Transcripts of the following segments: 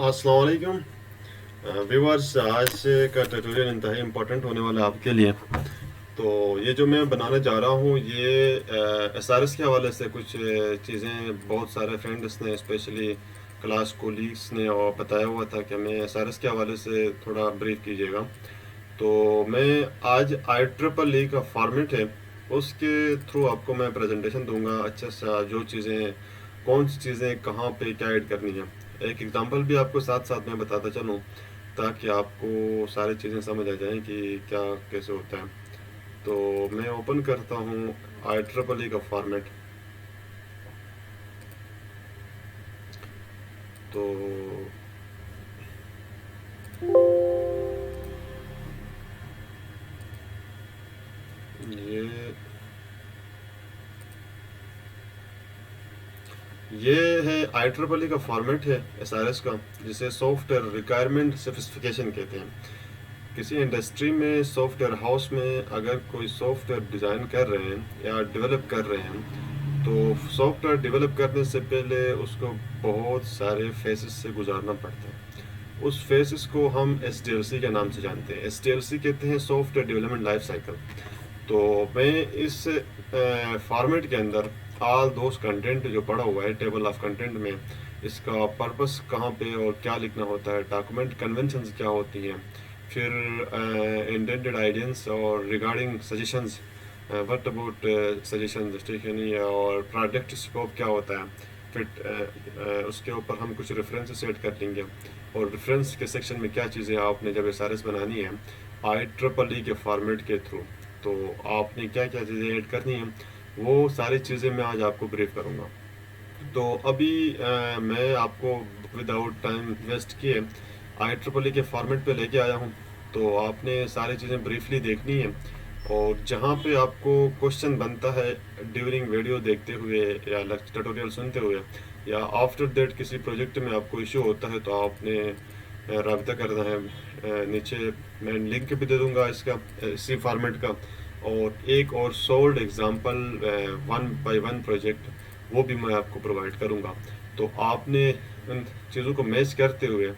अस्सलाम वालेकुम व्यूअर्स। आज का ट्यूटोरियल इंतहाई इम्पोर्टेंट होने वाला है आपके लिए। तो ये जो मैं बनाने जा रहा हूँ ये एसआरएस के हवाले से कुछ चीज़ें बहुत सारे फ्रेंड्स ने स्पेशली क्लास कोलीग्स ने और बताया हुआ था कि हमें एसआरएस के हवाले से थोड़ा ब्रीफ कीजिएगा। तो मैं आज आई ट्रिपल ई का फॉर्मेट है उसके थ्रू आपको मैं प्रेजेंटेशन दूंगा। अच्छा सा जो चीज़ें कौन सी चीज़ें कहाँ पे क्या ऐड करनी है, एक एग्जांपल भी आपको साथ साथ में बताता चलूँ ताकि आपको सारी चीज़ें समझ आ जाएं कि क्या कैसे होता है। तो मैं ओपन करता हूँ आई ट्रिपल ई का फॉर्मेट। तो ये ये है आई ट्रिपल ई का फॉर्मेट है एसआरएस का, जिसे सॉफ्टवेयर रिक्वायरमेंट स्पेसिफिकेशन कहते हैं। किसी इंडस्ट्री में सॉफ्टवेयर हाउस में अगर कोई सॉफ्टवेयर डिज़ाइन कर रहे हैं या डेवलप कर रहे हैं तो सॉफ्टवेयर डेवलप करने से पहले उसको बहुत सारे फेसेस से गुजारना पड़ता है। उस फेसेस को हम एसडीएलसी के नाम से जानते हैं। एसडीएलसी कहते हैं सॉफ्टवेयर डेवलपमेंट लाइफ साइकिल। तो मैं इस फॉर्मेट के अंदर ऑल दोस्त कंटेंट जो पड़ा हुआ है टेबल ऑफ कंटेंट में, इसका पर्पस कहाँ पे और क्या लिखना होता है, डॉक्यूमेंट कन्वेंशंस क्या होती हैं, फिर इंटेंडेड आइडियंस और regarding suggestions, what about suggestions ठीक है नहीं, और प्रोडक्ट स्कोप क्या होता है, फिर उसके ऊपर हम कुछ रेफरेंसेस ऐड कर लेंगे। और रेफरेंस के सेक्शन में क्या चीज़ें आपने जब एसआरएस बनानी है आई ट्रिपल ई के फॉर्मेट के थ्रू, तो आपने क्या क्या चीज़ें ऐड करनी है वो सारी चीज़ें मैं आज आपको ब्रीफ करूँगा। तो अभी मैं आपको विदाउट टाइम वेस्ट किए आई ट्रिपल ई के फॉर्मेट पे लेके आया हूँ। तो आपने सारी चीज़ें ब्रीफली देखनी है, और जहाँ पे आपको क्वेश्चन बनता है ड्यूरिंग वीडियो देखते हुए या ट्यूटोरियल सुनते हुए या आफ्टर दैट किसी प्रोजेक्ट में आपको इशू होता है तो आपने रब्ता करना है। नीचे मैं लिंक भी दे दूंगा इसका, इसी फॉर्मेट का, और एक और sold example one by one project वो भी मैं आपको प्रोवाइड करूंगा। तो आपने उन चीज़ों को मैच करते हुए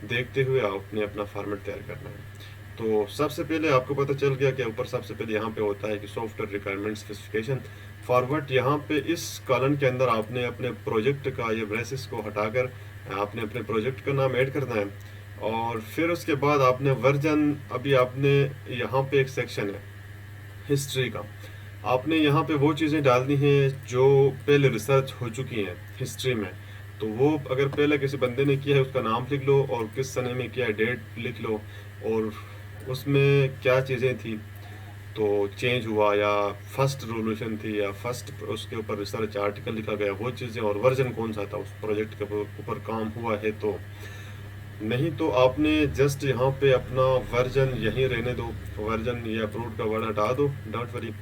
देखते हुए आपने अपना फॉर्मेट तैयार करना है। तो सबसे पहले आपको पता चल गया कि ऊपर सबसे पहले यहाँ पे होता है कि सॉफ्टवेयर रिक्वायरमेंट स्पेसिफिकेशन फॉरवर्ड। यहाँ पे इस कॉलम के अंदर आपने अपने प्रोजेक्ट का ये ब्रेसेस को हटाकर आपने अपने प्रोजेक्ट का नाम ऐड करना है, और फिर उसके बाद आपने वर्जन, अभी आपने यहाँ पे एक सेक्शन है हिस्ट्री का, आपने यहाँ पे वो चीज़ें डालनी हैं जो पहले रिसर्च हो चुकी हैं हिस्ट्री में। तो वो अगर पहले किसी बंदे ने किया है उसका नाम लिख लो और किस सने में किया है डेट लिख लो, और उसमें क्या चीज़ें थी, तो चेंज हुआ या फर्स्ट रेवोल्यूशन थी या फर्स्ट उसके ऊपर रिसर्च आर्टिकल लिखा गया वो चीज़ें, और वर्जन कौन सा था उस प्रोजेक्ट के ऊपर काम हुआ है। तो नहीं तो आपने जस्ट यहाँ पे अपना वर्जन यहीं रहने दो, वर्जन या अप्रूव्ड का वर्ड हटा दो, डोंट वरी,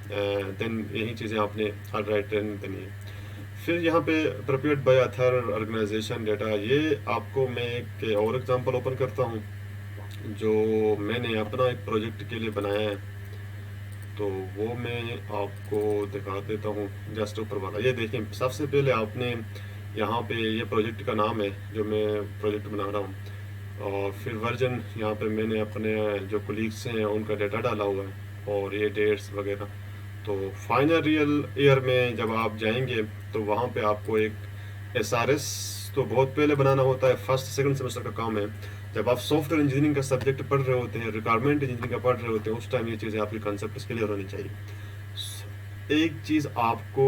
देन यही चीज़ें आपने हर राइट रहने देनी है। फिर यहाँ पे prepared by other organization data, ये आपको मैं एक और एग्जांपल ओपन करता हूँ जो मैंने अपना एक प्रोजेक्ट के लिए बनाया है। तो वो मैं आपको दिखा देता हूँ। जस्ट ऊपर वाला ये देखें, सबसे पहले आपने यहाँ पे ये प्रोजेक्ट का नाम है जो मैं प्रोजेक्ट बना रहा हूँ, और फिर वर्जन यहाँ पे मैंने अपने जो कोलीग्स हैं उनका डेटा डाला हुआ है और ये डेट्स वगैरह। तो फाइनल रियल ईयर में जब आप जाएंगे तो वहाँ पे आपको एक एसआरएस तो बहुत पहले बनाना होता है, फर्स्ट सेकंड सेमेस्टर का काम है। जब आप सॉफ्टवेयर इंजीनियरिंग का सब्जेक्ट पढ़ रहे होते हैं, रिक्वायरमेंट इंजीनियरिंग का पढ़ रहे होते हैं, उस टाइम ये चीज़ें आपकी कंसेप्ट क्लियर होनी चाहिए। एक चीज़ आपको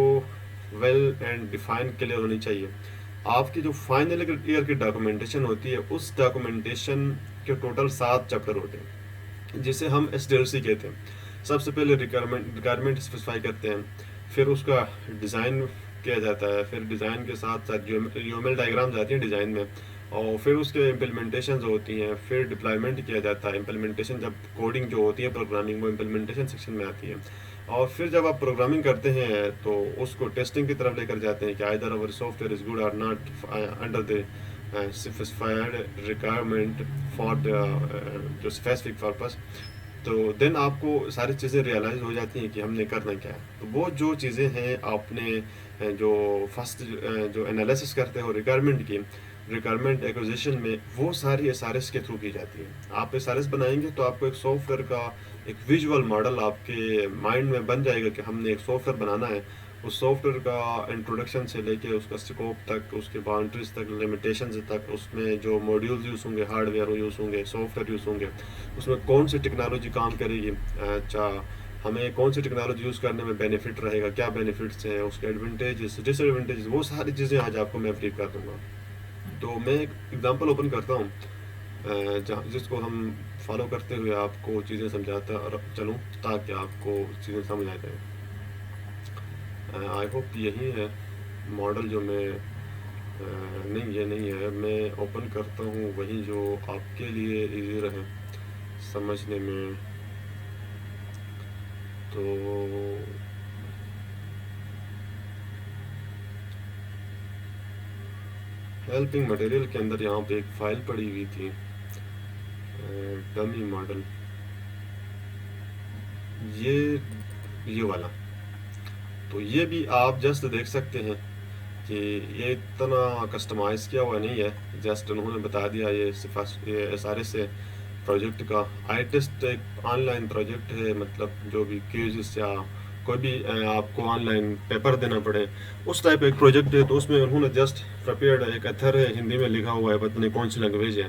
वेल एंड डिफाइन क्लियर होनी चाहिए, आपकी जो फाइनल ईयर की डॉक्यूमेंटेशन होती है उस डॉक्यूमेंटेशन के टोटल 7 चैप्टर होते हैं जिसे हम एसडीएलसी कहते हैं। सबसे पहले रिक्वायरमेंट स्पेसिफाई करते हैं, फिर उसका डिज़ाइन किया जाता है, फिर डिज़ाइन के साथ साथ यूएमएल डायग्राम्स आती हैं डिज़ाइन में, और फिर उसके इम्प्लीमेंटेशन होती हैं, फिर डिप्लॉयमेंट किया जाता है। इम्प्लीमेंटेशन जब कोडिंग जो होती है प्रोग्रामिंग वो इम्प्लीमेंटेशन सेक्शन में आती है, और फिर जब आप प्रोग्रामिंग करते हैं तो उसको टेस्टिंग की तरफ लेकर जाते हैं कि either our software is good और not under the specified requirement for the जो स्पेसिफिक पर्पस। तो देन आपको सारी चीज़ें रियलाइज हो जाती हैं कि हमने करना क्या है। तो वो जो चीज़ें हैं आपने जो फर्स्ट जो एनालिसिस करते हो रिक्वायरमेंट की, रिक्वायरमेंट एक्विजिशन में, वो सारी एसआरएस के थ्रू की जाती है। आप एसआरएस बनाएंगे तो आपको एक सॉफ्टवेयर का एक विजुअल मॉडल आपके माइंड में बन जाएगा कि हमने एक सॉफ्टवेयर बनाना है। उस सॉफ्टवेयर का इंट्रोडक्शन से लेके उसका स्कोप तक, उसके बाउंड्रीज तक, लिमिटेशंस तक, उसमें जो मॉड्यूल्स यूज़ होंगे, हार्डवेयर यूज़ होंगे, सॉफ्टवेयर यूज़ होंगे, उसमें कौन सी टेक्नोलॉजी काम करेगी, अच्छा हमें कौन सी टेक्नोलॉजी यूज़ करने में बेनिफिट रहेगा, क्या बेनिफिट्स हैं, उसके एडवांटेजेस, डिसएडवांटेजेस, वो सारी चीज़ें आज आपको मैं ब्रीफ कर दूँगा। तो मैं एक एग्जांपल ओपन करता हूँ जहाँ जिसको हम फॉलो करते हुए आपको चीज़ें समझाता चलूँ ताकि आपको चीज़ें समझ आ जाए। आई होप यही है मॉडल जो मैं नहीं ये नहीं है, मैं ओपन करता हूँ वही जो आपके लिए इजी रहे समझने में। तो हेल्पिंग मटेरियल के अंदर यहाँ पे एक फाइल पड़ी हुई थी, डमी मॉडल, ये वाला। तो ये भी आप जस्ट देख सकते हैं कि ये इतना कस्टमाइज़ किया हुआ नहीं है, जस्ट उन्होंने बता दिया ये सिर्फ ये एसआरएस से प्रोजेक्ट का आई टेस्ट एक ऑनलाइन प्रोजेक्ट है, मतलब जो भी क्विज़ या कोई भी आपको ऑनलाइन पेपर देना पड़े उस टाइप एक प्रोजेक्ट है। तो उसमें उन्होंने जस्ट प्रिपेयर्ड एक अथर है, हिंदी में लिखा हुआ है, पता नहीं कौन सी लैंग्वेज है,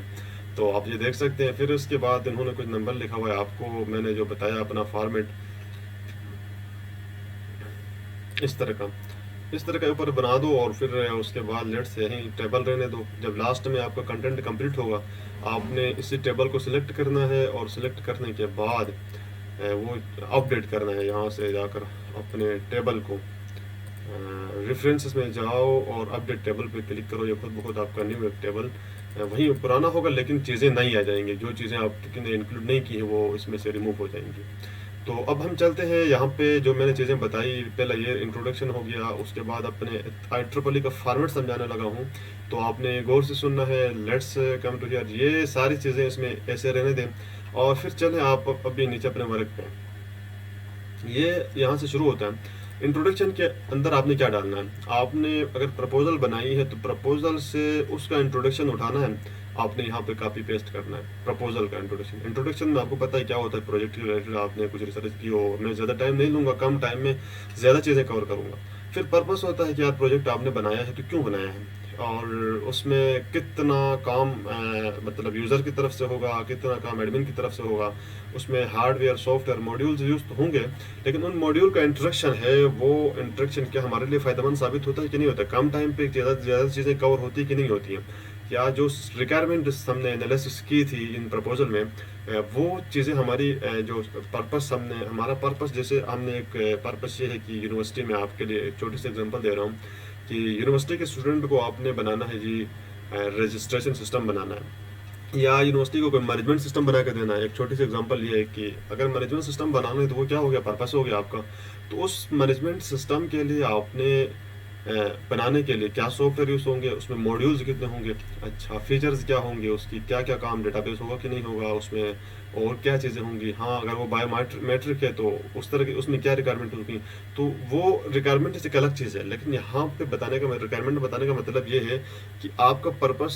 तो आप ये देख सकते हैं। फिर उसके बाद इन्होंने कुछ नंबर लिखा हुआ है, आपको मैंने जो बताया अपना फॉर्मेट इस तरह का ऊपर बना दो और फिर उसके बाद लेट्स से यहीं टेबल रहने दो। जब लास्ट में आपका कंटेंट कंप्लीट होगा आपने इसी टेबल को सिलेक्ट करना है और सिलेक्ट करने के बाद वो अपडेट करना है। यहाँ से जाकर अपने टेबल को रेफरेंसेस में जाओ और अपडेट टेबल पे क्लिक करो। ये खुद बहुत आपका न्यू एक टेबल वहीं पुराना होगा लेकिन चीज़ें नई आ जाएंगी, जो चीज़ें आपने इंक्लूड नहीं की है वो इसमें से रिमूव हो जाएंगी। तो अब हम चलते हैं यहाँ पे जो मैंने चीज़ें बताई, पहले ये इंट्रोडक्शन हो गया, उसके बाद अपने IEEE का फॉर्मेट समझाने लगा हूँ, तो आपने गौर से सुनना है। लेट्स कम टू हियर, ये सारी चीज़ें इसमें ऐसे रहने दें और फिर चलें आप अभी नीचे अपने वर्क पे। ये यहाँ से शुरू होता है। इंट्रोडक्शन के अंदर आपने क्या डालना है, आपने अगर प्रपोजल बनाई है तो प्रपोजल से उसका इंट्रोडक्शन उठाना है, आपने यहाँ पे कॉपी पेस्ट करना है प्रपोजल का इंट्रोडक्शन। इंट्रोडक्शन में आपको पता है क्या होता है, प्रोजेक्ट के रिलेटेड आपने कुछ रिसर्च की हो, मैं ज़्यादा टाइम नहीं लूँगा, कम टाइम में ज़्यादा चीज़ें कवर करूँगा। फिर पर्पस होता है कि यार प्रोजेक्ट आपने बनाया है तो क्यों बनाया है, और उसमें कितना काम मतलब यूज़र की तरफ से होगा, कितना काम एडमिन की तरफ से होगा, उसमें हार्डवेयर सॉफ्टवेयर मॉड्यूल्स यूज तो होंगे, लेकिन उन मॉड्यूल का इंट्रोडक्शन है, वो इंट्रोडक्शन क्या हमारे लिए फ़ायदेमंद साबित होता है कि नहीं होता, कम टाइम पे ज़्यादा चीज़ें कवर होती है कि नहीं होती हैं, या जो रिक्वायरमेंट हमने एनालिसिस की थी इन प्रपोजल में वो चीज़ें हमारी जो पर्पस हमने हमारा पर्पस, जैसे हमने एक पर्पस ये है कि यूनिवर्सिटी में आपके लिए एक छोटी सी एग्जांपल दे रहा हूँ कि यूनिवर्सिटी के स्टूडेंट को आपने बनाना है जी रजिस्ट्रेशन सिस्टम बनाना है, या यूनिवर्सिटी को कोई मैनेजमेंट सिस्टम बना कर देना है। एक छोटी सी एग्जांपल ये है कि अगर मैनेजमेंट सिस्टम बनाना है तो वो क्या हो गया, पर्पस हो गया आपका। तो उस मैनेजमेंट सिस्टम के लिए आपने बनाने के लिए क्या सॉफ्टवेयर यूज़ होंगे, उसमें मॉड्यूल्स कितने होंगे, अच्छा फीचर्स क्या होंगे, उसकी क्या क्या काम, डेटाबेस होगा कि नहीं होगा, उसमें और क्या चीज़ें होंगी, हाँ अगर वो बायोमेट्रिक है तो उस तरह की उसमें क्या रिक्वायरमेंट होगी। तो वो रिक्वायरमेंट एक अलग चीज़ है, लेकिन यहाँ पे बताने का रिक्वायरमेंट बताने का मतलब ये है कि आपका पर्पस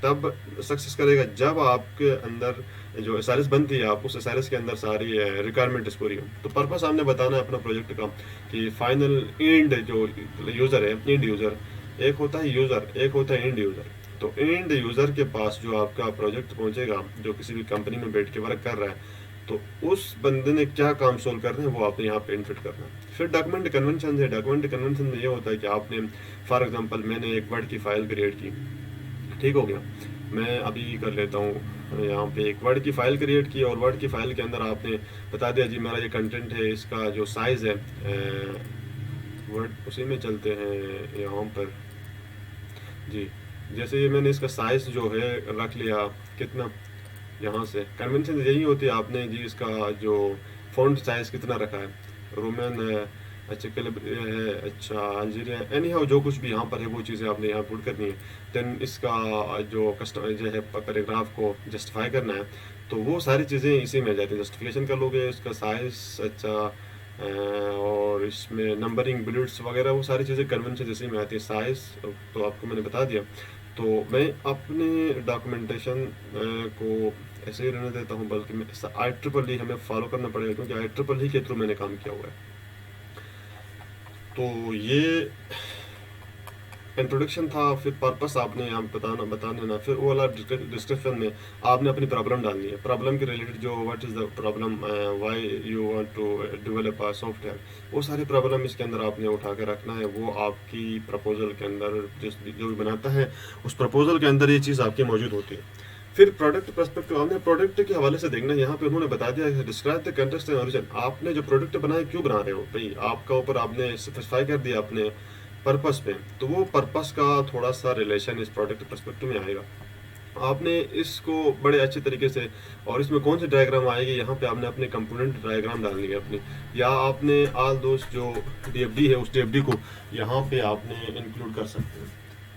तब सक्सेस करेगा जब आपके अंदर जो एसआरएस बनती है, आप उस एसआरएस के अंदर सारी रिक्वायरमेंट पूरी हो। तो पर्पस आपने बताना है अपना प्रोजेक्ट का कि फाइनल एंड जो यूज़र है, एंड यूज़र एक होता है यूज़र, एक होता है एंड यूज़र। तो एंड यूज़र के पास जो आपका प्रोजेक्ट पहुंचेगा, जो किसी भी कंपनी में बैठ के वर्क कर रहा है, तो उस बंदे ने क्या काम सोल्व करना है वो आपने यहाँ पे इनफिट करना है। फिर डॉक्यूमेंट कन्वेंशन है, डॉक्यूमेंट कन्वेंशन में ये होता है कि आपने फॉर एग्जांपल मैंने एक वर्ड की फ़ाइल क्रिएट की, ठीक हो गया, मैं अभी कर लेता हूँ यहाँ पे एक वर्ड की फ़ाइल क्रिएट की और वर्ड की फ़ाइल के अंदर आपने बता दिया जी मेरा ये कंटेंट है, इसका जो साइज़ है वर्ड उसी में चलते हैं यहाँ पर जी। जैसे ये मैंने इसका साइज़ जो है रख लिया कितना, यहाँ से कन्वेंशन यही होती है, आपने जी इसका जो फ़ॉन्ट साइज़ कितना रखा है, रोमन है, अच्छा है, अच्छा अल्जीरिया, एनी हाउ जो कुछ भी यहाँ पर है वो चीज़ें आपने यहाँ पुट करनी है। देन इसका जो कस्टम जो है पैराग्राफ को जस्टिफाई करना है, तो वो सारी चीज़ें इसी में आ जाती है। जस्टिफिकेशन कर लोगे, इसका साइज़, अच्छा और इसमें नंबरिंग बुलेट्स वगैरह वो सारी चीज़ें कन्वेंशन जैसे में आती है। साइज़ तो आपको मैंने बता दिया। तो मैं अपनी डॉक्यूमेंटेशन को ऐसे ही रहने देता हूँ, बल्कि मैं IEEE हमें फॉलो करना पड़ेगा, क्योंकि IEEE के थ्रू मैंने काम किया हुआ है। तो ये इंट्रोडक्शन था। फिर पर्पस आपने यहाँ बता देना, फिर वो वाला डिस्क्रिप्शन में आपने अपनी प्रॉब्लम डालनी है, प्रॉब्लम के रिलेटेड जो what is the problem, why you want to develop a software, वो सारी प्रॉब्लम इसके अंदर आपने उठा के रखना है। वो आपकी प्रपोजल के अंदर जो भी बनाता है उस प्रपोजल के अंदर ये चीज़ आपकी मौजूद होती है। फिर प्रोडक्ट पर्सपेक्टिव, आपने प्रोडक्ट के हवाले से देखना, यहाँ पे उन्होंने बता दिया describe the context and origin. आपने जो प्रोडक्ट बनाया क्यों बना रहे हो भाई, आपका ऊपर आपने स्पेसिफाई कर दिया अपने पर्पस पे, तो वो पर्पस का थोड़ा सा रिलेशन इस प्रोडक्ट पर्सपेक्टिव में आएगा। आपने इसको बड़े अच्छे तरीके से, और इसमें कौन सी डायग्राम आएगी, यहाँ पे आपने अपने कंपोनेंट डायग्राम डालनी है अपनी, या आपने ऑल दोस्त जो DFD है उस DFD को यहाँ पे आपने इंक्लूड कर सकते हैं।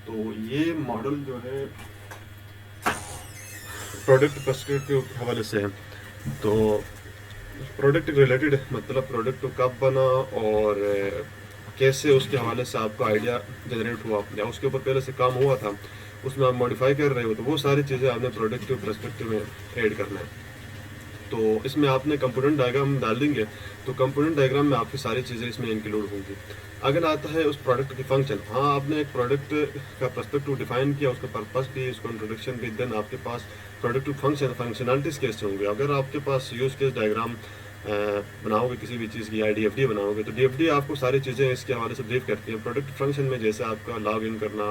तो ये मॉडल जो है प्रोडक्ट पर्सपेक्टिव के हवाले से है। तो प्रोडक्ट रिलेटेड मतलब प्रोडक्ट कब बना और कैसे, उसके हवाले से आपका आइडिया जनरेट हुआ, या उसके ऊपर पहले से काम हुआ था, उसमें आप मॉडिफाई कर रहे हो, तो वो सारी चीज़ें आपने प्रोडक्ट के पर्सपेक्टिव में ऐड करना है। तो इसमें आपने कंपोनेंट डायग्राम डाल देंगे, तो कंपोनेंट डायग्राम में आपकी सारी चीज़ें इसमें इंक्लूड होंगी। अगर आता है उस प्रोडक्ट की फंक्शन, हाँ आपने एक प्रोडक्ट का पर्सपेक्टिव डिफाइन किया, उसका पर्पस भी, उसको इंट्रोडक्शन भी, देन आपके पास प्रोडक्ट फंक्शनलिटीज कैसे होंगे। अगर आपके पास यूज केस डायग्राम बनाओगे किसी भी चीज़ की, या DFD बनाओगे, तो DFD आपको सारी चीज़ें इसके हवाले से ब्रीफ करती है। प्रोडक्ट फंक्शन में जैसे आपका लॉग इन करना,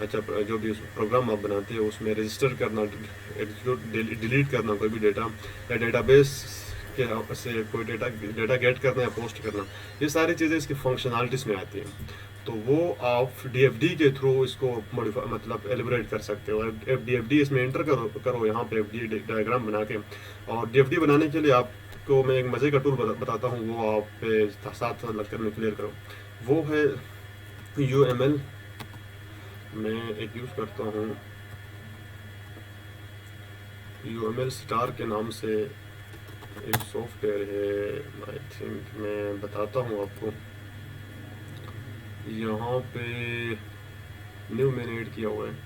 अच्छा जो भी प्रोग्राम आप बनाते हो उसमें रजिस्टर करना, एग्जीक्यूट डिलीट करना कोई भी डेटा, या डेटाबेस के से कोई डेटा गेट करना या पोस्ट करना, ये सारी चीज़ें इसकी फंक्शनलिटीज में आती हैं। तो वो आप DFD के थ्रू इसको मॉडिफाई मतलब एलिब्रेट कर सकते हो। DFD इसमें एंटर करो यहाँ पे FD डायग्राम बना के। और DFD बनाने के लिए आपको मैं एक मज़े का टूल बताता हूँ, वो आप साथ लगकर में क्लियर करो। वो है UML, मैं एक यूज़ करता हूँ UML स्टार के नाम से एक सॉफ्टवेयर है, आई थिंक मैं बताता हूँ आपको। यहाँ पे न्यू मैंने ऐड किया हुआ है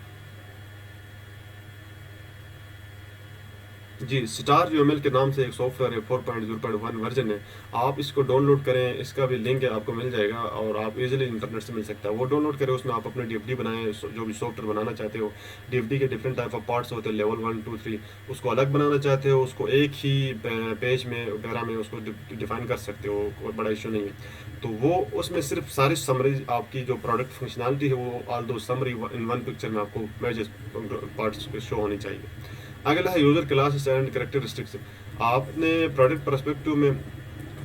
जी, स्टार UML के नाम से एक सॉफ्टवेयर है, 4.0.1 वर्जन है। आप इसको डाउनलोड करें, इसका भी लिंक है आपको मिल जाएगा, और आप इजीली इंटरनेट से मिल सकता है। वो डाउनलोड करें, उसमें आप अपने DFD बनाएं, जो भी सॉफ्टवेयर बनाना चाहते हो। DFD के डिफरेंट टाइप ऑफ पार्ट्स होते हैं, लेवल 1 2 3, उसको अलग बनाना चाहते हो, उसको एक ही पेज में पैरा में उसको डिफाइन कर सकते हो, कोई बड़ा इशू नहीं है। तो वो उसमें सिर्फ सारी समरी आपकी जो प्रोडक्ट फंक्शनलिटी है वो ऑल दो समरी इन वन पिक्चर में आपको मैजेस पार्ट्स शो होनी चाहिए। अगला है यूजर क्लासेस एंड कैरेक्टरिस्टिक्स। आपने प्रोडक्ट पर्सपेक्टिव में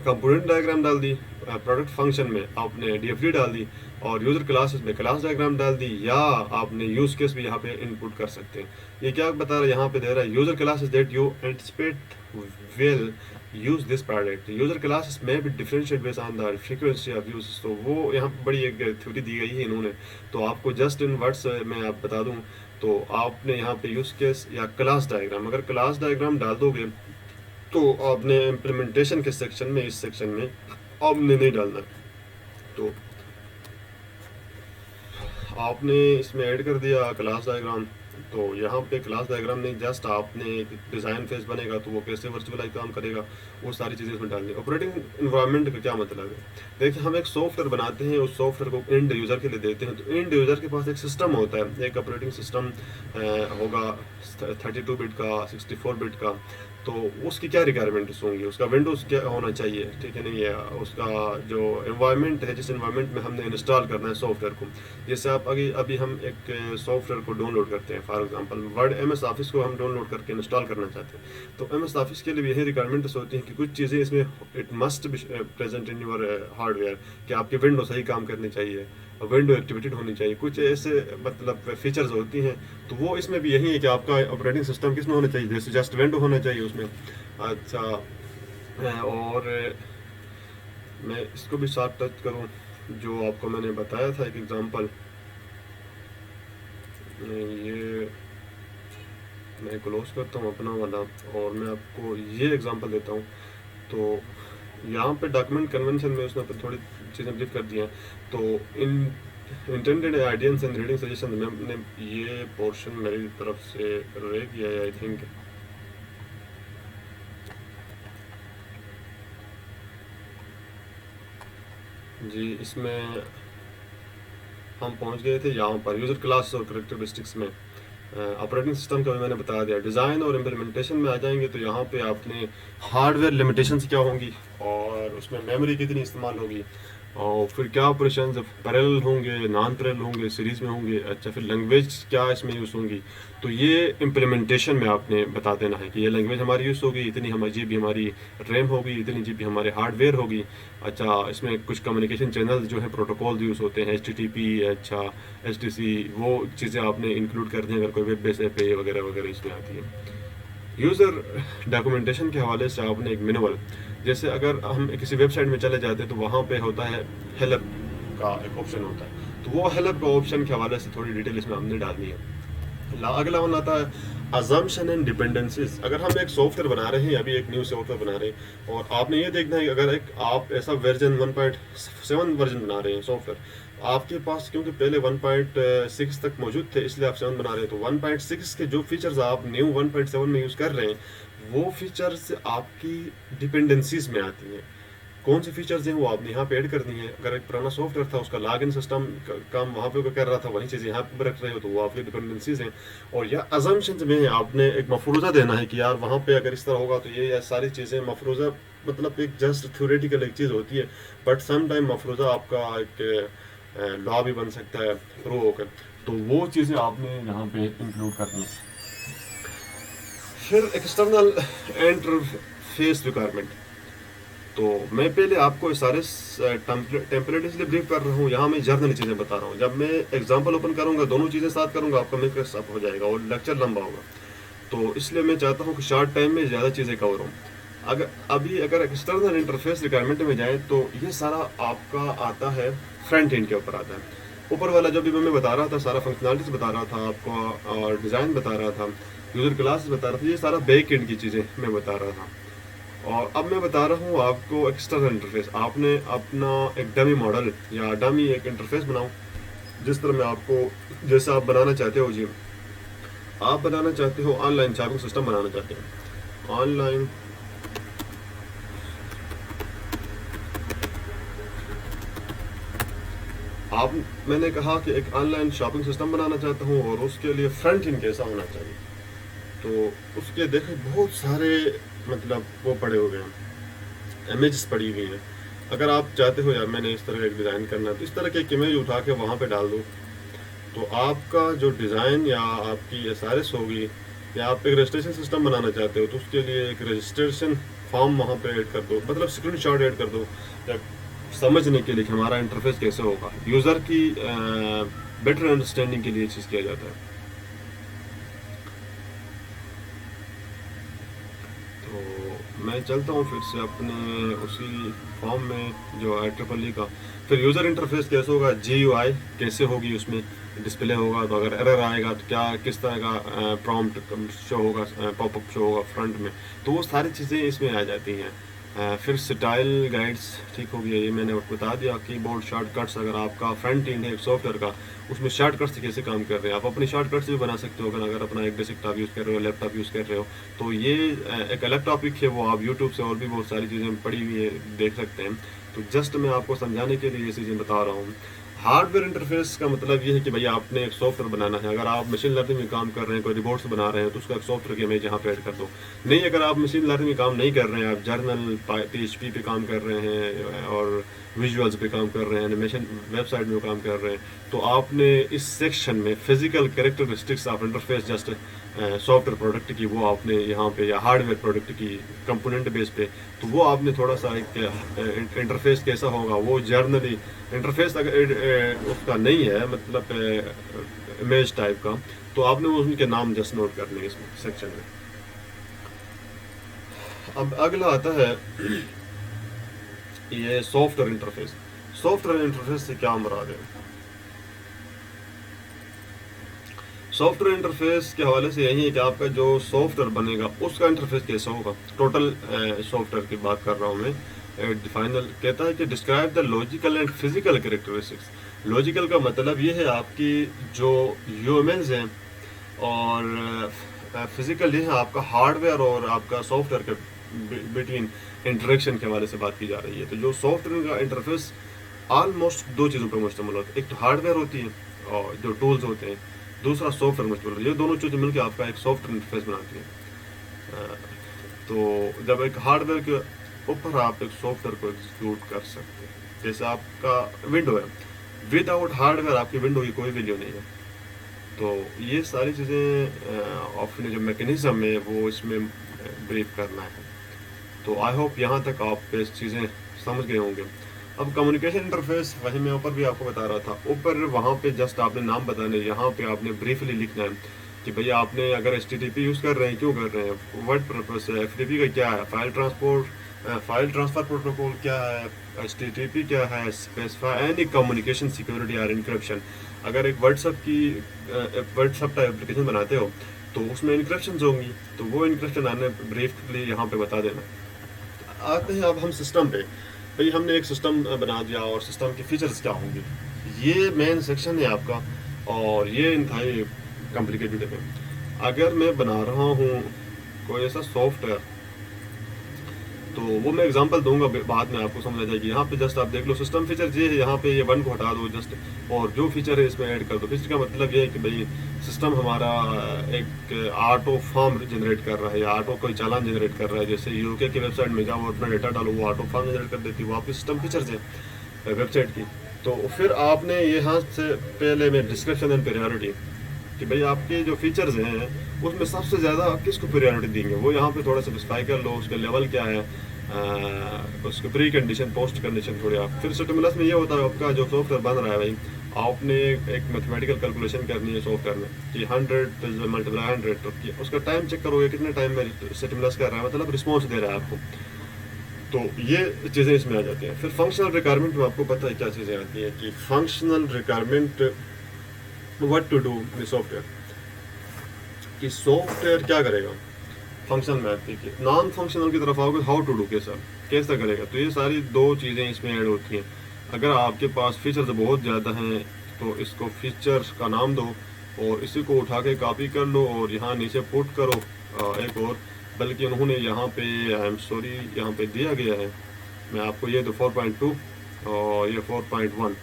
कंपोनेंट डायग्राम डाल दी, प्रोडक्ट फंक्शन में आपने DFD डाल दी, और यूजर क्लासेस में क्लास डायग्राम डाल दी, या आपने यूज केस भी यहाँ पे इनपुट कर सकते हैं। ये क्या बता रहा है, यहाँ पे दे रहा है user classes that you anticipate will use this product. User classes में भी differentiate based on the frequency of use. तो वो यहाँ पे बड़ी एक थ्योरी दी गई है इन्होंने, तो आपको जस्ट इन वर्ड्स मैं आप बता दूँ, तो आपने यहाँ पे यूज केस या क्लास डायग्राम, अगर क्लास डायग्राम डाल दोगे तो आपने इम्प्लीमेंटेशन के सेक्शन में, इस सेक्शन में आपने नहीं डालना। तो आपने इसमें ऐड कर दिया क्लास डायग्राम, तो यहाँ पे क्लास डायग्राम नहीं, जस्ट आपने एक डिज़ाइन फेस बनेगा तो वो कैसे वर्चुअलाइज काम करेगा, वो सारी चीज़ें इसमें डालनी। ऑपरेटिंग इन्वायरमेंट का क्या मतलब है, देखिए हम एक सॉफ्टवेयर बनाते हैं, उस सॉफ्टवेयर को एंड यूज़र के लिए देते हैं, तो एंड यूज़र के पास एक सिस्टम होता है, एक ऑपरेटिंग सिस्टम होगा 32 बिट का, 64 बिट का। तो उसकी क्या रिक्वायरमेंट्स होंगी, उसका विंडोज़ क्या होना चाहिए, ठीक है नहीं है, उसका जो एनवायरनमेंट है, जिस एनवायरनमेंट में हमने इंस्टॉल करना है सॉफ्टवेयर को। जैसे आप अभी हम एक सॉफ्टवेयर को डाउनलोड करते हैं, for example word MS office को हम डाउनलोड करके इंस्टॉल करना चाहते हैं, तो MS ऑफिस के लिए भी यही रिक्वायरमेंट्स होती हैं कि कुछ चीज़ें इसमें it must be present in your hardware, कि आपकी विंडो सही काम करनी चाहिए, विंडो एक्टिवेटेड होनी चाहिए, कुछ ऐसे मतलब फीचर्स होती हैं। तो वो इसमें भी यही है कि आपका ऑपरेटिंग सिस्टम किस में होना चाहिए, जैसे जस्ट विंडो होना चाहिए उसमें। अच्छा, और मैं इसको भी साथ टच करूं, जो आपको मैंने बताया था एक एग्जांपल, ये मैं क्लोज करता हूँ अपना वाला, और मैं आपको ये एग्जांपल देता हूँ। तो यहाँ पे डॉक्यूमेंट कन्वेंशन में उसने थोड़ी चीज़ें ब्रीफ कर दी हैं। तो इन इंटेंडेड आइडियंस एंड रीडिंग सजेशन, मैंने ये पोर्शन मेरी तरफ से रह गया है आई थिंक। जी, इसमें हम पहुंच गए थे यहाँ पर यूज़र क्लास और करेक्टरिस्टिक्स में। ऑपरेटिंग सिस्टम का भी मैंने बता दिया। डिज़ाइन और इम्प्लीमेंटेशन में आ जाएंगे तो यहाँ पे आपने हार्डवेयर लिमिटेशंस क्या होंगी और उसमें मेमोरी कितनी इस्तेमाल होगी, और फिर क्या ऑपरेशन पैरेलल होंगे, नॉन पैरेलल होंगे, सीरीज़ में होंगे। अच्छा, फिर लैंग्वेज क्या इसमें यूज़ होंगी, तो ये इम्प्लीमेंटेशन में आपने बता देना है कि ये लैंग्वेज हमारी यूज़ होगी, इतनी हमारी जी बी हमारी रैम होगी, इतनी जी बी हमारे हार्डवेयर होगी। अच्छा, इसमें कुछ कम्युनिकेशन चैनल जो है प्रोटोकॉल यूज़ होते हैं HTTP, अच्छा HTC, वो चीज़ें आपने इंक्लूड कर दी अगर कोई वेब बेस्ड ऐप है वगैरह वगैरह इसमें आती है। यूज़र डॉक्यूमेंटेशन के हवाले से आपने एक मैनुअल, जैसे अगर हम किसी वेबसाइट में चले जाते हैं तो वहाँ पे होता है हेल्प का एक ऑप्शन होता है, तो वो हेल्प का ऑप्शन के हवाले से थोड़ी डिटेल इसमें हमने डालनी है। अगला वन आता है अजम्पशन एंड डिपेंडेंसीज। अगर हम एक सॉफ्टवेयर बना रहे हैं, अभी एक न्यू सॉफ्टवेयर बना रहे हैं, और आपने ये देखना है कि अगर एक आप ऐसा वर्जन 1.7 वर्जन बना रहे हैं सॉफ्टवेयर, आपके पास क्योंकि पहले 1.6 तक मौजूद थे इसलिए आप 7 बना रहे हैं, तो 1.6 के जो फीचर्स आप न्यू 1.7 में यूज़ कर रहे हैं वो फीचर्स आपकी डिपेंडेंसीज में आती हैं। कौन से फीचर्स हैं वो आपने यहाँ पे ऐड करनी है। अगर एक पुराना सॉफ्टवेयर था उसका लॉगिन सिस्टम काम वहाँ पे कर रहा था, वही चीज़ें यहाँ पे रख रहे हो, तो वो आपकी डिपेंडेंसीज हैं। और या अजम्पशंस में आपने एक मफरूज़ा देना है कि यार वहाँ पे अगर इस तरह होगा तो ये सारी चीज़ें, मफरूज़ा मतलब एक जस्ट थ्योरेटिकल एक चीज़ होती है, बट सम टाइम मफरूज़ा आपका एक लॉ भी बन सकता है प्रूव होकर, तो वो चीज़ें आपने यहाँ पे इंक्लूड करनी है। फिर एक्सटर्नल इंटरफेस रिक्वायरमेंट, तो मैं पहले आपको सारे टेम्पलेट इसलिए ब्रीफ कर रहा हूँ, यहाँ मैं जर्नल चीज़ें बता रहा हूँ। जब मैं एग्जांपल ओपन करूँगा दोनों चीज़ें साथ करूँगा आपका मिक्स अप हो जाएगा और लेक्चर लंबा होगा, तो इसलिए मैं चाहता हूँ कि शॉर्ट टाइम में ज़्यादा चीज़ें कवर हों। अगर एक्सटर्नल इंटरफेस रिक्वायरमेंट में जाए तो ये सारा आपका आता है फ्रंट एंड के ऊपर आता है। ऊपर वाला जो भी मैं बता रहा था सारा फंक्शनलिटीज बता रहा था आपको, और डिज़ाइन बता रहा था, यूज़र क्लास बता रहा था, ये सारा बैक एंड की चीज़ें मैं बता रहा था। और अब मैं बता रहा हूँ आपको एक्सटर्नल इंटरफेस। आपने अपना एक डमी मॉडल या डमी एक इंटरफेस बनाओ, जिस तरह मैं आपको, जैसे आप बनाना चाहते हो जी, आप बनाना चाहते हो ऑनलाइन शॉपिंग सिस्टम बनाना चाहते हो, ऑनलाइन आप, मैंने कहा कि एक ऑनलाइन शॉपिंग सिस्टम बनाना चाहता हूँ और उसके लिए फ्रंट एंड कैसा होना चाहिए, तो उसके देखे बहुत सारे मतलब वो पड़े हुए हैं, इमेजेस पड़ी हुई हैं। अगर आप चाहते हो यार मैंने इस तरह का एक डिज़ाइन करना है, तो इस तरह के एक इमेज उठा के वहाँ पे डाल दो, तो आपका जो डिज़ाइन या आपकी SRS होगी, या आप एक रजिस्ट्रेशन सिस्टम बनाना चाहते हो तो उसके लिए एक रजिस्ट्रेशन फॉर्म वहाँ पे ऐड कर दो, मतलब स्क्रीनशॉट ऐड कर दो, या समझने के लिए कि हमारा इंटरफेस कैसे होगा, यूज़र की बेटर अंडरस्टैंडिंग के लिए चीज़ किया जाता है। तो मैं चलता हूँ फिर से अपने उसी फॉर्म में जो है IEEE का। फिर यूज़र इंटरफेस कैसे होगा, GUI कैसे होगी, उसमें डिस्प्ले होगा, तो अगर एरर आएगा तो क्या किस तरह का प्रॉम्प्ट शो होगा, पॉपअप शो होगा फ्रंट में, तो वो सारी चीज़ें इसमें आ जाती हैं। फिर स्टाइल गाइड्स ठीक हो गया, ये मैंने बता दिया। कीबोर्ड शॉर्टकट्स, अगर आपका फ्रंट एंड है एक सॉफ्टवेयर का, उसमें शॉर्टकट्स कैसे काम कर रहे हैं, आप अपनी शॉर्टकट्स भी बना सकते हो। अगर अपना एक डेस्कटॉप यूज़ कर रहे हो, लैपटॉप यूज़ कर रहे हो, तो ये एक अलग टॉपिक है, वो आप यूट्यूब से और भी बहुत सारी चीज़ें पड़ी हुई है देख सकते हैं। तो जस्ट मैं आपको समझाने के लिए ये चीज़ें बता रहा हूँ। हार्डवेयर इंटरफेस का मतलब ये है कि भैया आपने एक सॉफ्टवेयर बनाना है। अगर आप मशीन लर्निंग में काम कर रहे हैं, कोई रिपोर्ट्स बना रहे हैं, तो उसका एक सॉफ्टवेयर की इमेज यहाँ पे ऐड कर दो। नहीं, अगर आप मशीन लर्निंग में काम नहीं कर रहे हैं, आप जर्नल PHP पे काम कर रहे हैं और विजुअल्स पे काम कर रहे हैं, एनिमेशन वेबसाइट में काम कर रहे हैं, तो आपने इस सेक्शन में physical characteristics of interface just software product की, वो आपने यहाँ पे, या हार्डवेयर प्रोडक्ट की कंपोनेंट बेस पे, तो वो आपने थोड़ा सा एक इंटरफेस कैसा होगा वो जर्नली इंटरफेस अगर उसका नहीं है, मतलब इमेज टाइप का, तो आपने उनके नाम जस्ट नोट करने हैं इसमें सेक्शन में। अब अगला आता है ये सॉफ्टवेयर इंटरफेस। सॉफ्टवेयर इंटरफेस से क्या मुराद है? सॉफ्टवेयर इंटरफेस के हवाले से यही है कि आपका जो सॉफ्टवेयर बनेगा उसका इंटरफेस कैसा होगा। टोटल सॉफ्टवेयर की बात कर रहा हूँ मैं। फाइनल कहता है कि describe the logical and physical characteristics. Logical का मतलब ये है आपकी जो ह्यूमंस हैं और फिजिकल ये है आपका हार्डवेयर और आपका सॉफ्टवेयर के बिटवीन इंटरेक्शन के हवाले से बात की जा रही है। तो जो सॉफ्टवेयर का इंटरफेस ऑलमोस्ट दो चीज़ों पर मुश्तमिल होता है, एक तो हार्डवेयर होती है और जो टूल्स होते हैं, दूसरा सॉफ्टवेयर मुश्तमिल होता है। ये दोनों चीज़ें मिलकर आपका एक सॉफ्टवेयर इंटरफेस बनाती है। तो जब एक हार्डवेयर के ऊपर आप एक सॉफ्टवेयर को एग्जीक्यूट कर सकते हैं, जैसे आपका विंडो है, विदाउट हार्डवेयर आपकी विंडो की कोई वैल्यू नहीं है। तो ये सारी चीज़ें अपने जो मैकेनिज्म है वो इसमें ब्रीफ करना है। तो आई होप यहाँ तक आप इस चीज़ें समझ गए होंगे। अब कम्युनिकेशन इंटरफेस वही मैं ऊपर भी आपको बता रहा था, ऊपर वहाँ पे जस्ट आपने नाम बताने, यहाँ पे आपने ब्रीफली लिखना है कि भैया आपने अगर HTTP यूज़ कर रहे हैं, क्यों कर रहे हैं, व्हाट पर्पस है, FTP का क्या है, फाइल ट्रांसफर प्रोटोकॉल क्या है, HTTP क्या है, स्पेसिफाई एनी कम्युनिकेशन सिक्योरिटी और इंक्रिप्शन। अगर एक व्हाट्सएप टाइप एप्लीकेशन बनाते हो तो उसमें इंक्रिप्शन होंगी, तो वो इंक्रिप्शन आने ब्रीफली यहाँ पे बता देना। आते हैं अब हम सिस्टम पे। भाई हमने एक सिस्टम बना दिया और सिस्टम के फीचर्स क्या होंगे, ये मेन सेक्शन है आपका और ये इंतहाई कॉम्प्लिकेटेड है। अगर मैं बना रहा हूँ कोई ऐसा सॉफ्टवेयर तो वो मैं एग्जांपल दूंगा, बाद में आपको समझ आ जाएगी। यहाँ पे जस्ट आप देख लो सिस्टम फीचर ये है, यहाँ पे ये 1 को हटा दो जस्ट और जो फीचर है इसमें ऐड कर दो। फीचर का मतलब ये है कि भाई सिस्टम हमारा एक ऑटो फॉर्म जनरेट कर रहा है या ऑटो कोई चालान जनरेट कर रहा है। जैसे यूके की वेबसाइट में जाओ अपना डेटा डालो, वो ऑटो फॉर्म जनरेट कर देती है, वो आपकी सिस्टम फीचर्स है वेबसाइट की। तो फिर आपने यहाँ से पहले में डिस्क्रिप्शन एंड प्रायोरिटी कि भाई आपके जो फीचर्स हैं उसमें सबसे ज़्यादा आप किसको प्रायोरिटी देंगे, वो यहाँ पे थोड़ा सा स्पेसिफाई कर लो, उसका लेवल क्या है, उसके प्री कंडीशन पोस्ट कंडीशन थोड़ी आप। फिर स्टिमुलस में ये होता है आपका जो सॉफ्टवेयर बन रहा है भाई, आपने एक मैथमेटिकल कैलकुलेशन करनी है सॉफ्टवेयर में कि 100 मल्टीप्लाई 100, तो उसका टाइम चेक करोगे कितने टाइम में स्टिमुलस कर रहा है, मतलब रिस्पॉन्स दे रहा है आपको। तो ये चीज़ें इसमें आ जाती हैं। फिर फंक्शनल रिक्वायरमेंट में आपको पता है क्या चीज़ें आती हैं कि functional requirement what to do with software, कि सॉफ्टवेयर क्या करेगा। फंक्शनल में आती है, नॉन फंक्शनल की तरफ आओगे हाउ टू डू कैसा करेगा। तो ये सारी दो चीज़ें इसमें ऐड होती हैं। अगर आपके पास फीचर्स बहुत ज़्यादा हैं तो इसको फीचर का नाम दो और इसी को उठा के कॉपी कर लो और यहाँ नीचे पुट करो एक और, बल्कि उन्होंने यहाँ पे आई एम सॉरी यहाँ पे दिया गया है, मैं आपको ये तो 4.2 और ये 4.1,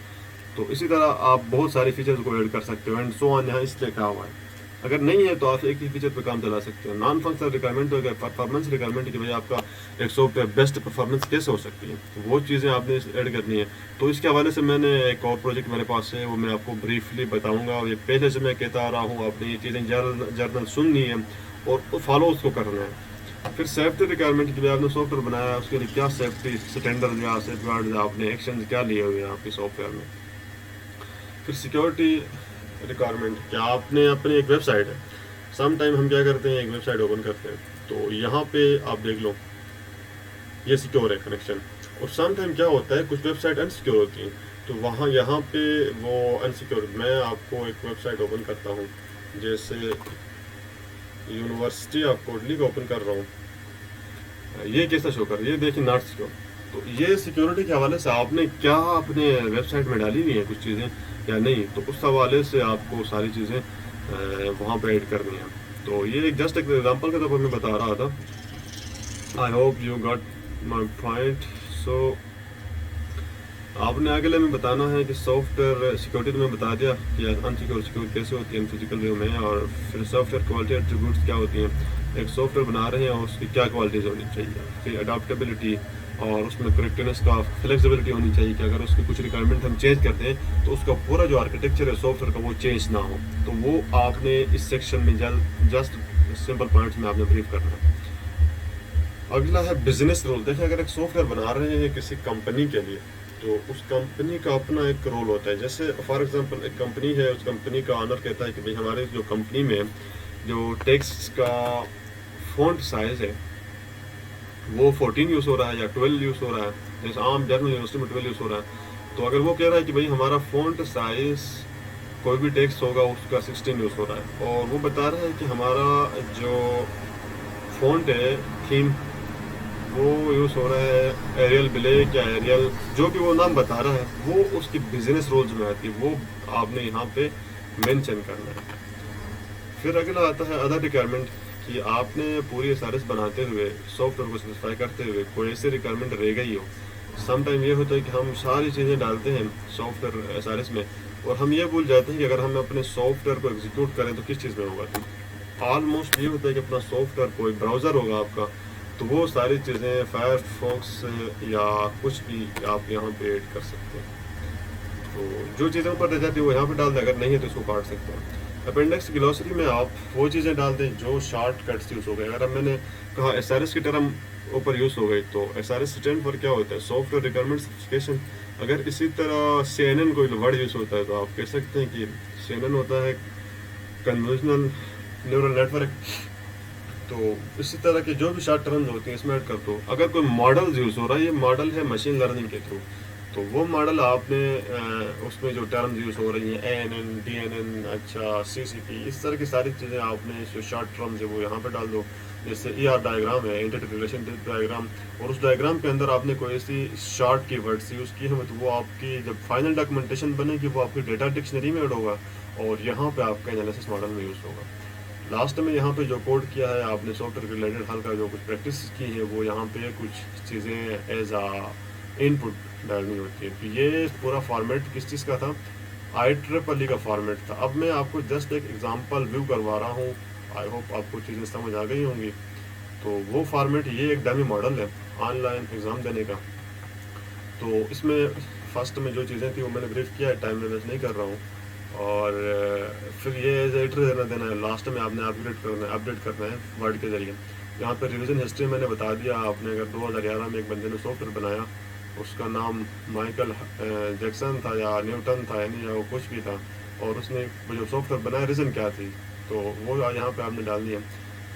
तो इसी तरह आप बहुत सारे फीचर्स को ऐड कर सकते हो एंड सो ऑन। यहाँ इसलिए कहा हुआ है, अगर नहीं है तो आप एक ही फीचर पे काम चला सकते हो। नॉन फंक्शनल रिक्वायरमेंट हो गया परफॉर्मेंस रिक्वायरमेंट कि भाई आपका एक सॉफ्टवेयर बेस्ट परफॉर्मेंस कैसे हो सकती है, तो वो चीज़ें आपने ऐड करनी है। तो इसके हवाले से मैंने एक और प्रोजेक्ट मेरे पास है, वो मैं आपको ब्रीफली बताऊंगा। ये पहले से मैं कहता आ रहा हूँ, आपने ये चीज़ें जर्नल सुननी है और फॉलो उसको करना है। फिर सेफ्टी रिक्वायरमेंट की भाई आपने सॉफ्टवेयर बनाया, उसके लिए क्या सेफ्टी स्टैंडर्ड या सेफगार्ड आपने एक्शन क्या लिए हुए हैं आपके सॉफ्टवेयर में। फिर सिक्योरिटी रिक्वायरमेंट, क्या आपने अपनी एक वेबसाइट है, सम टाइम हम क्या करते हैं एक वेबसाइट ओपन करते हैं तो यहाँ पे आप देख लो ये सिक्योर है कनेक्शन, और सम टाइम क्या होता है कुछ वेबसाइट अनसिक्योर होती हैं तो वहाँ यहाँ पे वो अनसिक्योर। मैं आपको एक वेबसाइट ओपन करता हूँ, जैसे यूनिवर्सिटी ऑफ कोडली को ओपन कर रहा हूँ, ये कैसा शो कर, ये देखिए नॉट सिक्योर। तो ये सिक्योरिटी के हवाले से आपने क्या अपने वेबसाइट में डाली हुई है कुछ चीज़ें या नहीं, तो उस हवाले से आपको सारी चीज़ें वहाँ पे ऐड करनी है। तो ये एक जस्ट एक एग्जांपल के तौर पर मैं बता रहा था। I hope you got my point. So आपने अगले में बताना है कि सॉफ्टवेयर सिक्योरिटी तो मैं बता दिया कि अनसिक्योर सिक्योर कैसे होती है फिजिकल वे में, और फिर सॉफ्टवेयर क्वालिटी एट्रीब्यूट्स क्या होती हैं, एक सॉफ्टवेयर बना रहे हैं और उसकी क्या क्वालिटीज़ होनी चाहिए, फिर अडाप्टेबिलिटी और उसमें करेक्टनेस का फ्लेक्सिबिलिटी होनी चाहिए कि अगर उसकी कुछ रिक्वायरमेंट हम चेंज करते हैं तो उसका पूरा जो आर्किटेक्चर है सॉफ्टवेयर का वो चेंज ना हो। तो वो आपने इस सेक्शन में जस्ट सिंपल पॉइंट्स में आपने ब्रीफ करना है। अगला है बिजनेस रोल। देखिए अगर एक सॉफ्टवेयर बना रहे हैं किसी कंपनी के लिए तो उस कंपनी का अपना एक रोल होता है। जैसे फॉर एग्जांपल एक कंपनी है, उस कंपनी का ऑनर कहता है कि भाई हमारे जो कंपनी में जो टेक्स्ट का फॉन्ट साइज है वो 14 यूज़ हो रहा है या 12 यूज़ हो रहा है, जैसे आम जनरल यूनिवर्सिटी में 12 यूज़ हो रहा है। तो अगर वो कह रहा है कि भाई हमारा फॉन्ट साइज कोई भी टेक्स्ट होगा उसका 16 यूज़ हो रहा है, और वो बता रहा है कि हमारा जो फॉन्ट है थीम वो यूज़ हो रहा है एरियल ब्लैक या एरियल, जो भी वो नाम बता रहा है, वो उसकी बिजनेस रोल्स में आती है, वो आपने यहाँ पे मेंशन करना है। फिर अगला आता है अदर रिक्वायरमेंट, कि आपने पूरी एसआरएस बनाते हुए, सॉफ्टवेयर को स्पेसिफाई करते हुए कोई ऐसी रिक्वायरमेंट रह गई हो। समटाइम ये होता है कि हम सारी चीज़ें डालते हैं सॉफ्टवेयर एसआरएस में, और हम ये भूल जाते हैं कि अगर हम अपने सॉफ्टवेयर को एग्जीक्यूट करें तो किस चीज़ में होगा। तो ऑलमोस्ट ये होता है कि अपना सॉफ्टवेयर कोई ब्राउज़र होगा आपका, तो वो सारी चीज़ें फायरफॉक्स या कुछ भी आप यहाँ पे ऐड कर सकते हैं। तो जो चीज़ें ऊपर रह जाती है वो यहाँ पे डाल दें, अगर नहीं है तो इसको काट सकते हैं। अपेंडिक्स ग्लॉसरी में आप वो चीज़ें डाल दें जो शॉर्टकट्स यूज़ हो गए। अगर अब मैंने कहा एसआरएस की टर्म ऊपर यूज़ हो गई, तो एसआरएस स्टैंड पर क्या होता है, सॉफ्टवेयर रिक्वायरमेंट स्पेसिफिकेशन। अगर इसी तरह CNN कोई वर्ड यूज़ होता है, तो आप कह सकते हैं कि CNN होता है कन्वोल्यूशनल न्यूरल नेटवर्क। तो इसी तरह के जो भी शॉर्ट टर्म्स होती हैं इसमें ऐड कर दो। अगर कोई मॉडल यूज़ हो रहा है, ये मॉडल है मशीन लर्निंग के थ्रू, तो वो मॉडल आपने उसमें जो टर्म्स यूज़ हो रही हैं ANN, DNN, अच्छा CCP, इस तरह की सारी चीज़ें आपने जो शॉर्ट टर्म्स है वो यहाँ पे डाल दो। जैसे ER डायग्राम है, एंटिटी रिलेशनशिप डायग्राम, और उस डायग्राम के अंदर आपने कोई ऐसी शॉर्ट कीवर्ड्स यूज़ की हैं, तो वो आपकी जब फाइनल डॉक्यूमेंटेशन बनेगी वो आपकी डेटा डिक्शनरी में ऐड होगा, और यहाँ पे आपका एनालिसिस मॉडल में यूज़ होगा। लास्ट में यहाँ पे जो कोड किया है आपने सॉफ्टवेयर के रिलेटेड हल्का जो कुछ प्रैक्टिस की है, वो यहाँ पे कुछ चीज़ें एज आ इनपुट डालनी होती है। तो ये पूरा फॉर्मेट किस चीज़ का था, IEEE का फॉर्मेट था। अब मैं आपको जस्ट एक एग्जांपल व्यू करवा रहा हूँ, आई होप आपको चीज़ें समझ आ गई होंगी। तो वो फॉर्मेट, ये एक डमी मॉडल है ऑनलाइन एग्ज़ाम देने का। तो इसमें फर्स्ट में जो चीज़ें थी वो मैंने ब्रीफ किया है, टाइम में वेस्ट नहीं कर रहा हूँ। और फिर ये एज एडिटर देना है, लास्ट में आपने अपडेट करना है वर्ड के ज़रिए। यहाँ पर रिवीजन हिस्ट्री मैंने बता दिया, आपने अगर 2011 में एक बंदे ने सॉफ्टवेयर बनाया, उसका नाम माइकल जैक्सन था या न्यूटन था, यानी या वो कुछ भी था, और उसने जो सॉफ्टवेयर बनाया रीज़न क्या थी, तो वो यहाँ पे आपने डालनी है।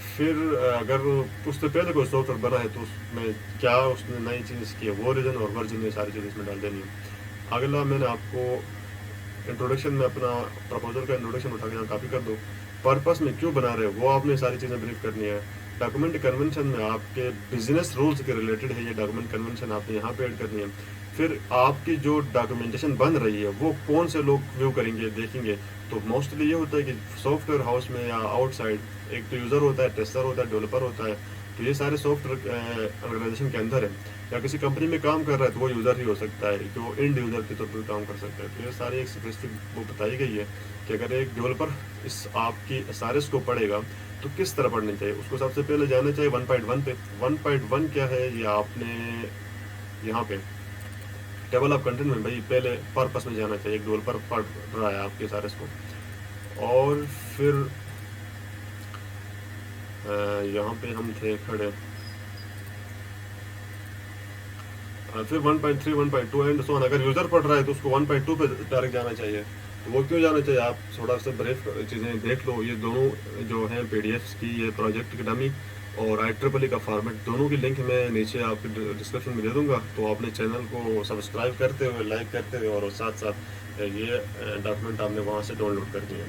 फिर अगर उससे पहले कोई सॉफ्टवेयर बना है तो उसमें क्या उसने नई चीज़ की है, वो रीज़न और वर्जन, ये सारी चीज़ें इसमें डाल देनी है। अगला मैंने आपको इंट्रोडक्शन में अपना प्रपोजल का इंट्रोडक्शन उठा के यहाँ कॉपी कर दो। पर्पस में क्यों बना रहे हो वो आपने सारी चीज़ें ब्रीफ करनी है। डॉक्यूमेंट कन्वेंशन में आपके बिजनेस रूल्स के रिलेटेड है, ये डॉक्यूमेंट कन्वेंशन आपने यहाँ पे ऐड करनी है। फिर आपकी जो डॉक्यूमेंटेशन बन रही है वो कौन से लोग व्यू करेंगे, देखेंगे, तो मोस्टली ये होता है कि सॉफ्टवेयर हाउस में या आउटसाइड एक तो यूज़र होता है, टेस्टर होता है, डेवलपर होता है। तो ये सारे सॉफ्टवेयर ऑर्गेनाइजेशन के अंदर है, या किसी कंपनी में काम कर रहा है तो वो यूज़र ही हो सकता है जो एंड यूज़र के तौर पर काम कर सकता है। तो ये सारी एक स्पेसिफिक वो बताई गई है कि अगर एक डेवलपर इस आपकी एसआरएस को पढ़ेगा तो किस तरह पढ़नी चाहिए। उसको सबसे पहले जाना चाहिए 1.1 पे। 1.1 क्या है, ये आपने यहाँ पे टेबल ऑफ कंटेंट में भाई पहले पर्पस में जाना चाहिए। एक डेवलपर पढ़ रहा है आपके एसआरएस को, और फिर यहाँ पे हम थे खड़े, फिर 1.3, 1.2 एंड सो ऑन। अगर यूज़र पढ़ रहा है तो उसको 1.2 पे डायरेक्ट जाना चाहिए। तो वो क्यों जाना चाहिए, आप थोड़ा सा ब्रीफ चीज़ें देख लो। ये दोनों जो हैं PDFs की, ये प्रोजेक्ट की डमी और IEEE का फॉर्मेट, दोनों की लिंक मैं नीचे आपके डिस्क्रिप्शन में दे दूंगा। तो आपने चैनल को सब्सक्राइब करते हुए, लाइक करते हुए, और साथ साथ ये डॉक्यूमेंट आपने वहाँ से डाउनलोड कर दिया।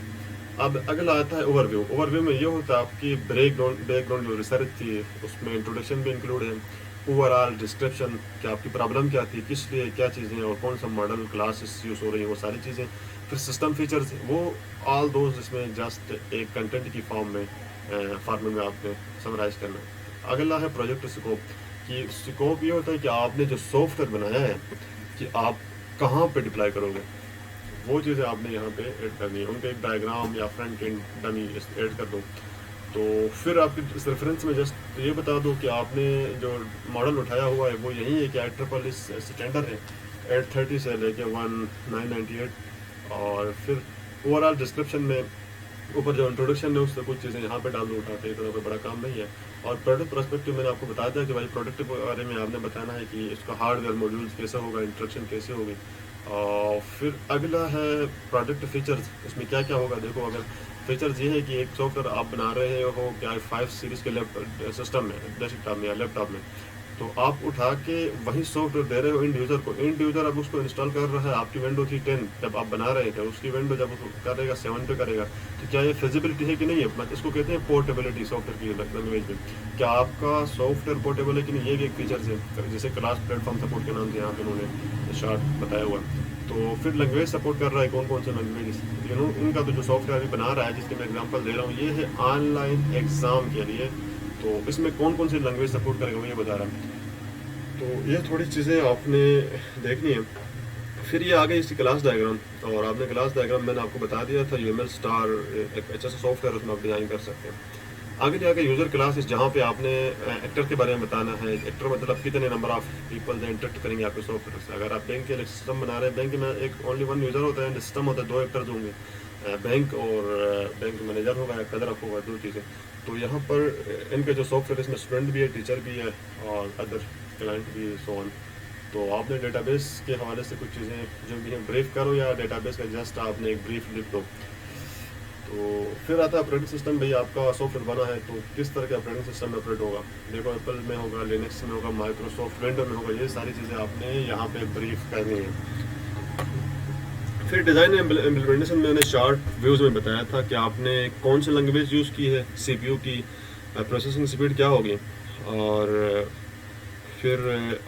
अब अगला आता है ओवरव्यू। ओवरव्यू में ये होता है आपकी बैकग्राउंड जो रिसर्च थी उसमें इंट्रोडक्शन भी इंक्लूड है, ओवरऑल डिस्क्रिप्शन कि आपकी प्रॉब्लम क्या थी, किस लिए क्या चीज़ें, और कौन सा मॉडल क्लासेस यूज़ हो रही है, वो सारी चीज़ें। फिर सिस्टम फीचर्स, वो ऑल दोज इसमें जस्ट एक कंटेंट की फॉर्मेट में आपने समराइज करना है। अगला है प्रोजेक्ट स्कोप, कि स्कोप ये होता है कि आपने जो सॉफ्टवेयर बनाया है कि आप कहाँ पे डिप्लॉय करोगे, वो चीज़ें आपने यहाँ पे ऐड करनी है। उनका एक डायग्राम या फ्रंट एंड डमी ऐड कर दो। तो फिर आपकी इस रेफरेंस में जस्ट ये बता दो कि आपने जो मॉडल उठाया हुआ है वो यही है कि IEEE स्टैंडर्ड है 830 से लेके 1998। और फिर ओवरऑल डिस्क्रिप्शन में ऊपर जो इंट्रोडक्शन है उससे कुछ चीज़ें यहाँ पे डाल दो उठाते, इतना कोई बड़ा काम नहीं है। और प्रोडक्ट पर्सपेक्टिव मैंने आपको बता दिया कि भाई प्रोडक्ट के बारे में आपने बताना है कि इसका हार्डवेयर मॉड्यूल्स कैसे होगा, इंस्ट्रक्शन कैसे होगी। और फिर अगला है प्रोडक्ट फीचर्स, इसमें क्या क्या होगा। देखो, अगर फीचर्स ये है कि एक सॉफ्टवेयर आप बना रहे हो क्या 5 सीरीज़ के सिस्टम में, डेस्कटॉप में या लैपटॉप में, तो आप उठा के वही सॉफ्टवेयर दे रहे हो इंड यूज़र को। इंड यूज़र अब उसको इंस्टॉल कर रहा है, आपकी विंडो थी 10 जब आप बना रहे थे, उसकी विंडो जब करेगा 7 पे करेगा, तो क्या ये फिजिबिलिटी है कि नहीं है? इसको कहते हैं पोर्टेबिलिटी सॉफ्टवेयर की लैंग्वेज में। क्या आपका सॉफ्टवेयर पोर्टेबल है कि नहीं, ये भी एक फीचर्स है। जैसे क्लास प्लेटफॉर्म सपोर्ट के नाम से यहाँ पे उन्होंने शार्ट बताया हुआ है। तो फिर लैंग्वेज सपोर्ट कर रहा है, कौन कौन से लैंग्वेज, इनका तो जो सॉफ्टवेयर अभी बना रहा है, जिसके मैं एग्जांपल दे रहा हूँ, ये है ऑनलाइन एग्ज़ाम के लिए। तो इसमें कौन कौन सी लैंग्वेज सपोर्ट करेगा वो ये बता रहा है। तो ये थोड़ी चीज़ें आपने देखनी है। फिर ये आ गई इसकी क्लास डायग्राम, और आपने क्लास डायग्राम मैंने आपको बता दिया था, यूएमएल स्टार एक अच्छा सा सॉफ्टवेयर, उसमें आप डिज़ाइन कर सकते हैं। आगे जाके यूज़र क्लास जहाँ पे आपने एक्टर के बारे में बताना है। एक्टर मतलब कितने नंबर ऑफ पीपल इंटरेक्ट करेंगे आपके सॉफ्टवेयर से। अगर आप बैंक के सिस्टम बना रहे हैं, बैंक में एक ओनली वन यूज़र होता है, सिस्टम होता है, 2 एक्टर्स होंगे, बैंक और बैंक मैनेजर होगा या कदरक होगा, 2 चीज़ें। तो यहाँ पर इनके जो सॉफ्टवेयर, इसमें स्टूडेंट भी है, टीचर भी है, और अदर क्लाइंट भी, सो ऑन। तो आपने डेटाबेस के हवाले से कुछ चीज़ें जो भी हैं ब्रीफ करो, या डेटाबेस का जस्ट आपने एक ब्रीफ लिख दो। तो फिर आता है ऑपरेटिंग सिस्टम। भाई आपका सॉफ्टवेयर बना है तो किस तरह के ऑपरेटिंग सिस्टम में ऑपरेट होगा। देखो एप्पल में होगा, लिनक्स में होगा, माइक्रोसॉफ्ट विंडो में होगा, ये सारी चीज़ें आपने यहाँ पे ब्रीफ करनी है। फिर डिज़ाइन इम्प्लीमेंटेशन मैंने शॉर्ट व्यूज़ में बताया था कि आपने कौन सी लैंग्वेज यूज़ की है, सीपीयू की प्रोसेसिंग स्पीड क्या होगी, और फिर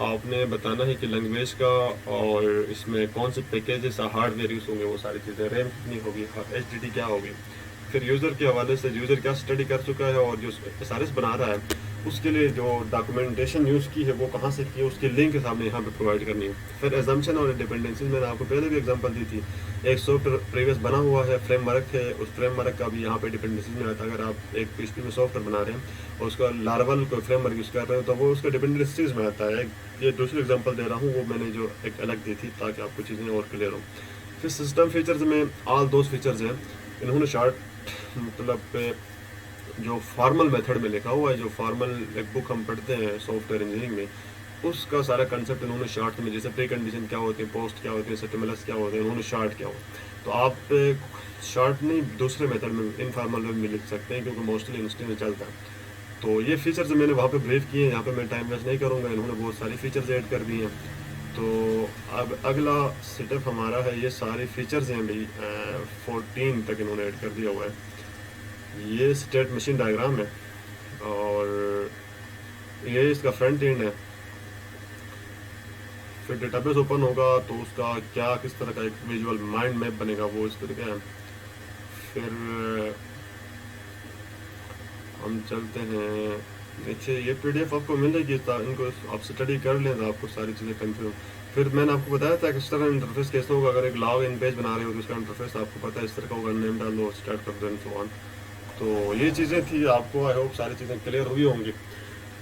आपने बताना है कि लैंग्वेज का, और इसमें कौन से पैकेजेस हार्डवेयर यूज़ होंगे, वो सारी चीज़ें, रैम कितनी होगी, एचडीडी क्या होगी। फिर यूज़र के हवाले से यूज़र क्या स्टडी कर चुका है, और जो एसआरएस बना रहा है उसके लिए जो डॉक्यूमेंटेशन यूज़ की है वो कहाँ से की है, उसकी लिंक सामने यहाँ पे प्रोवाइड करनी है। फिर एजम्पशन और डिपेंडेंसीज मैंने आपको पहले भी एग्जांपल दी थी। एक सॉफ्टवेयर प्रीवियस बना हुआ है, फ्रेमवर्क है, उस फ्रेमवर्क का भी यहाँ पे डिपेंडेंसीज में आता है। अगर आप एक पीएचपी में सॉफ्टवेयर बना रहे हैं और उसका लार्वल कोई फ्रेमवर्क यूज़ कर रहे हो, तो वो उसका डिपेंडेंसीज में आता है। ये दूसरी एग्जाम्पल दे रहा हूँ, वो मैंने जो एक अलग दी थी ताकि आपको चीज़ें और क्लियर हो। फिर सिस्टम फीचर्स में ऑल दोज फीचर्स हैं, इन्होंने शार्ट मतलब जो फॉर्मल मेथड में लिखा हुआ है, जो फॉर्मल एक बुक हम पढ़ते हैं सॉफ्टवेयर इंजीनियरिंग में, उसका सारा कंसेप्ट इन्होंने शॉर्ट में, जैसे प्री कंडीशन क्या होती है, पोस्ट क्या होती है, स्टिमुलस क्या होते हैं, उन्होंने शॉर्ट क्या हो। तो आप शॉर्ट नहीं दूसरे मेथड में, इनफॉर्मल में लिख सकते हैं, क्योंकि मोस्टली इंडस्ट्री में चलता है। तो ये फीचर्स मैंने वहाँ पे ब्रीफ किए हैं, यहाँ पे मैं टाइम वेस्ट नहीं करूँगा, इन्होंने बहुत सारी फीचर्स ऐड कर दी हैं। तो अब अगला सेटअप हमारा है, ये सारे फीचर्स हैं भाई 14 तक इन्होंने ऐड कर दिया हुआ है। ये स्टेट मशीन डायग्राम है, और ये इसका फ्रंट एंड है। फिर डेटाबेस ओपन होगा तो उसका क्या किस तरह का एक विजुअल माइंड मैप बनेगा, वो इस तरह का है। फिर हम चलते हैं नीचे, ये पीडीएफ आपको मिलेगी, इनको आप स्टडी कर लें तो आपको सारी चीज़ें कंफ्यूज। फिर मैंने आपको बताया था कि एक्सटर्नल इंटरफेस कैसे होगा। अगर एक लॉग इन पेज बना रहे हो तो उसका इंटरफेस आपको पता है इस तरह का होगा, नेम डाल दो, स्टार्ट कर दो, एंड सो ऑन। तो ये चीज़ें थी, आपको आई होप सारी चीज़ें क्लियर हुई होंगी।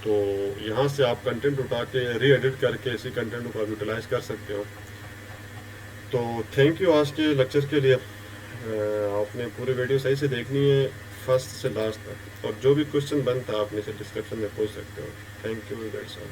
तो यहाँ से आप कंटेंट उठा के री एडिट करके इसी कंटेंट को आप यूटिलाइज कर सकते हो। तो थैंक यू आज के लेक्चर के लिए। आपने पूरी वीडियो सही से देखनी है फर्स्ट से लास्ट तक, और जो भी क्वेश्चन बनता है आप नीचे डिस्क्रिप्शन में पूछ सकते हो। Thank you, that's all.